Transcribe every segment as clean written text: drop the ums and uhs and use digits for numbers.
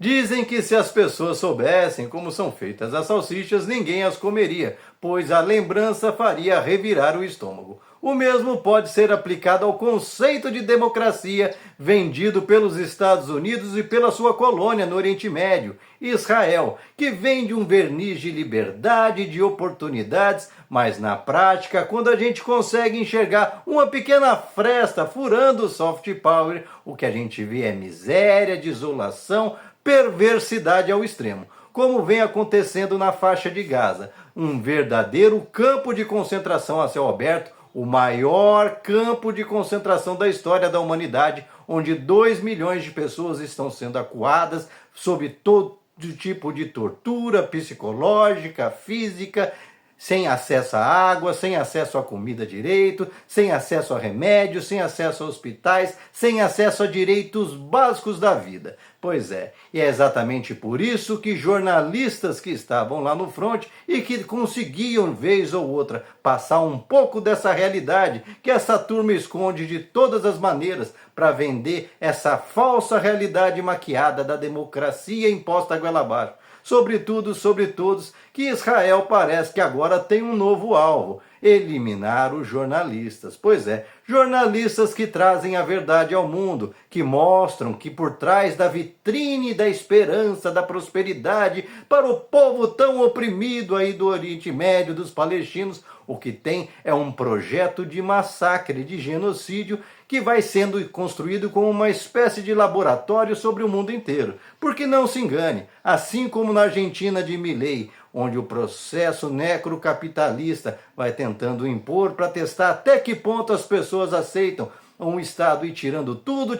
Dizem que se as pessoas soubessem como são feitas as salsichas, ninguém as comeria, pois a lembrança faria revirar o estômago. O mesmo pode ser aplicado ao conceito de democracia vendido pelos Estados Unidos e pela sua colônia no Oriente Médio, Israel, que vende um verniz de liberdade, de oportunidades, mas na prática, quando a gente consegue enxergar uma pequena fresta furando o soft power, o que a gente vê é miséria, desolação, perversidade ao extremo, como vem acontecendo na faixa de Gaza, um verdadeiro campo de concentração a céu aberto, o maior campo de concentração da história da humanidade, onde 2 milhões de pessoas estão sendo acuadas sob todo tipo de tortura psicológica, física, sem acesso à água, sem acesso à comida direito, sem acesso a remédios, sem acesso a hospitais, sem acesso a direitos básicos da vida. Pois é, e é exatamente por isso que jornalistas que estavam lá no fronte e que conseguiam, vez ou outra, passar um pouco dessa realidade que essa turma esconde de todas as maneiras para vender essa falsa realidade maquiada da democracia imposta a goela abaixo. Sobretudo, sobre todos, que Israel parece que agora tem um novo alvo: eliminar os jornalistas. Pois é, jornalistas que trazem a verdade ao mundo, que mostram que por trás da vitrine da esperança, da prosperidade para o povo tão oprimido aí do Oriente Médio, dos palestinos, o que tem é um projeto de massacre, de genocídio, que vai sendo construído como uma espécie de laboratório sobre o mundo inteiro. Porque não se engane, assim como na Argentina de Milei, onde o processo necrocapitalista vai tentando impor para testar até que ponto as pessoas aceitam um Estado e tirando tudo,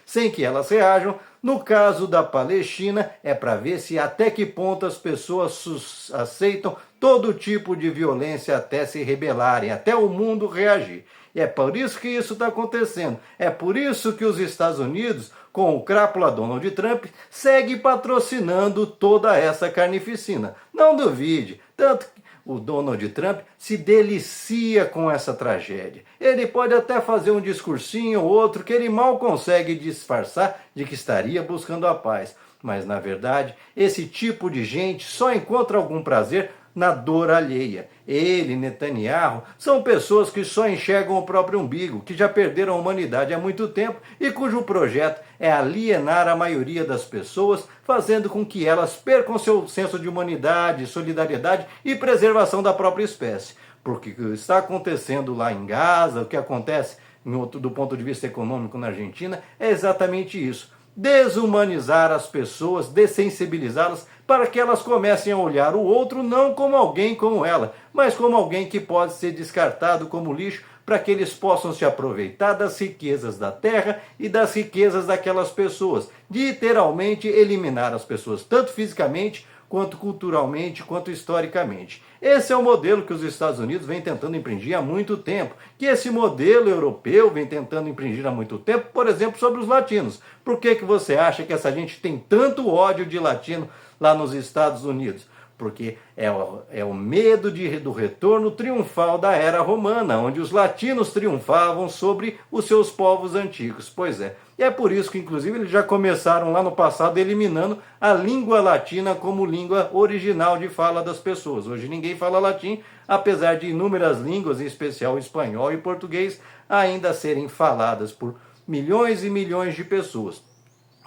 sem que elas reajam. No caso da Palestina, é para ver se até que ponto as pessoas aceitam todo tipo de violência até se rebelarem, até o mundo reagir. E é por isso que isso está acontecendo. É por isso que os Estados Unidos, com o crápula Donald Trump, segue patrocinando toda essa carnificina. Não duvide, tanto que o Donald Trump se delicia com essa tragédia. Ele pode até fazer um discursinho ou outro que ele mal consegue disfarçar de que estaria buscando a paz. Mas, na verdade, esse tipo de gente só encontra algum prazer na dor alheia. Ele, Netanyahu, são pessoas que só enxergam o próprio umbigo, que já perderam a humanidade há muito tempo e cujo projeto é alienar a maioria das pessoas, fazendo com que elas percam seu senso de humanidade, solidariedade e preservação da própria espécie. Porque o que está acontecendo lá em Gaza, o que acontece do ponto de vista econômico na Argentina, é exatamente isso: desumanizar as pessoas, dessensibilizá-las, para que elas comecem a olhar o outro não como alguém como ela, mas como alguém que pode ser descartado como lixo, para que eles possam se aproveitar das riquezas da terra e das riquezas daquelas pessoas, literalmente eliminar as pessoas, tanto fisicamente, quanto culturalmente, quanto historicamente. Esse é o modelo que os Estados Unidos vem tentando impingir há muito tempo, que esse modelo europeu vem tentando impingir há muito tempo, por exemplo, sobre os latinos. Por que você acha que essa gente tem tanto ódio de latino lá nos Estados Unidos? Porque é o medo do retorno triunfal da era romana, onde os latinos triunfavam sobre os seus povos antigos. Pois é, e é por isso que, inclusive, eles já começaram lá no passado eliminando a língua latina como língua original de fala das pessoas. Hoje ninguém fala latim, apesar de inúmeras línguas, em especial o espanhol e português, ainda serem faladas por milhões e milhões de pessoas.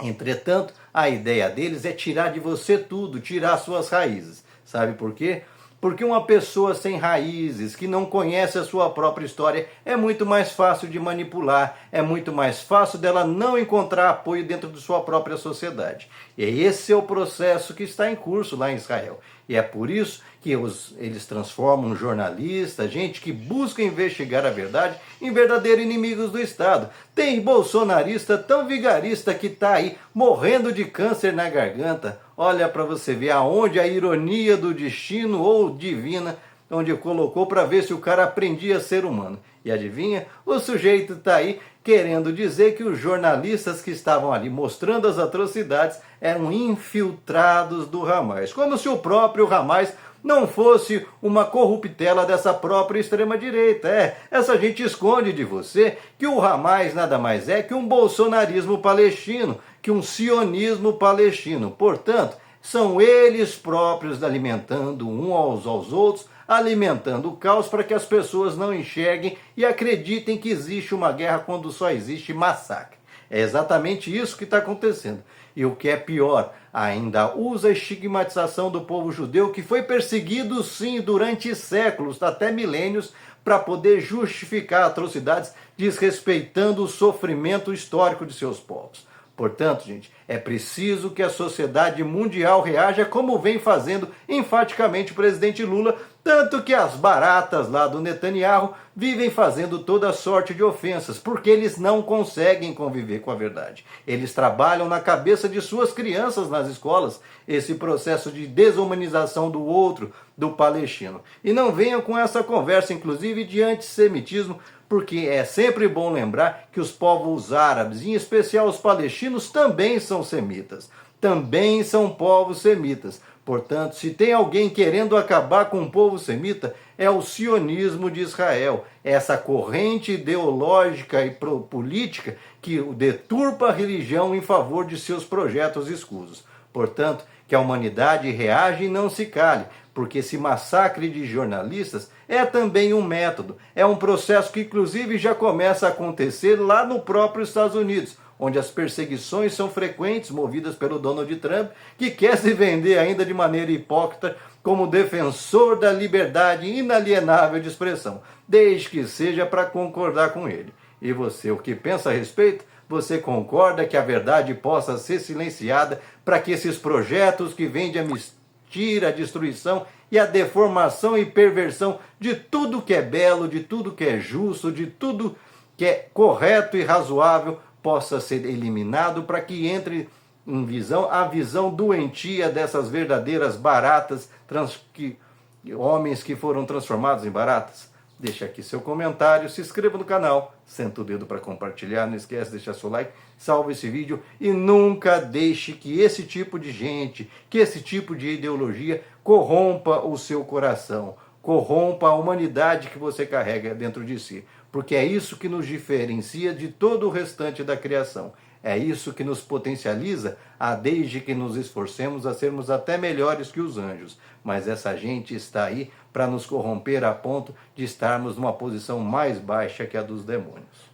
Entretanto, a ideia deles é tirar de você tudo, tirar suas raízes. Sabe por quê? Porque uma pessoa sem raízes, que não conhece a sua própria história, é muito mais fácil de manipular, é muito mais fácil dela não encontrar apoio dentro de sua própria sociedade. E esse é o processo que está em curso lá em Israel. E é por isso que eles transformam jornalistas, gente que busca investigar a verdade, em verdadeiros inimigos do Estado. Tem bolsonarista tão vigarista que está aí morrendo de câncer na garganta. Olha para você ver aonde a ironia do destino ou divina, onde colocou para ver se o cara aprendia a ser humano. E adivinha? O sujeito está aí querendo dizer que os jornalistas que estavam ali mostrando as atrocidades eram infiltrados do Hamas. Como se o próprio Hamas não fosse uma corruptela dessa própria extrema-direita. Essa gente esconde de você que o Hamas nada mais é que um bolsonarismo palestino, que um sionismo palestino. Portanto, são eles próprios alimentando aos outros, alimentando o caos para que as pessoas não enxerguem e acreditem que existe uma guerra quando só existe massacre. É exatamente isso que está acontecendo. E o que é pior, ainda usa a estigmatização do povo judeu, que foi perseguido sim durante séculos, até milênios, para poder justificar atrocidades, desrespeitando o sofrimento histórico de seus povos. Portanto, gente, é preciso que a sociedade mundial reaja como vem fazendo enfaticamente o presidente Lula, tanto que as baratas lá do Netanyahu vivem fazendo toda sorte de ofensas, porque eles não conseguem conviver com a verdade. Eles trabalham na cabeça de suas crianças nas escolas, esse processo de desumanização do outro, do palestino. E não venham com essa conversa, inclusive, de antissemitismo, porque é sempre bom lembrar que os povos árabes, em especial os palestinos, também são semitas. Também são povos semitas. Portanto, se tem alguém querendo acabar com o povo semita, é o sionismo de Israel. Essa corrente ideológica e política que deturpa a religião em favor de seus projetos escusos. Portanto, que a humanidade reage e não se cale, porque esse massacre de jornalistas é também um método, é um processo que inclusive já começa a acontecer lá no próprio Estados Unidos, onde as perseguições são frequentes, movidas pelo Donald Trump, que quer se vender ainda de maneira hipócrita como defensor da liberdade inalienável de expressão, desde que seja para concordar com ele. E você, o que pensa a respeito? Você concorda que a verdade possa ser silenciada para que esses projetos que vendem a mentira, a destruição e a deformação e perversão de tudo que é belo, de tudo que é justo, de tudo que é correto e razoável possa ser eliminado, para que entre em visão a visão doentia dessas verdadeiras baratas, homens que foram transformados em baratas? Deixa aqui seu comentário, se inscreva no canal, senta o dedo para compartilhar, não esquece de deixar seu like, salve esse vídeo e nunca deixe que esse tipo de gente, que esse tipo de ideologia corrompa o seu coração, corrompa a humanidade que você carrega dentro de si, porque é isso que nos diferencia de todo o restante da criação. É isso que nos potencializa, desde que nos esforcemos a sermos até melhores que os anjos. Mas essa gente está aí para nos corromper a ponto de estarmos numa posição mais baixa que a dos demônios.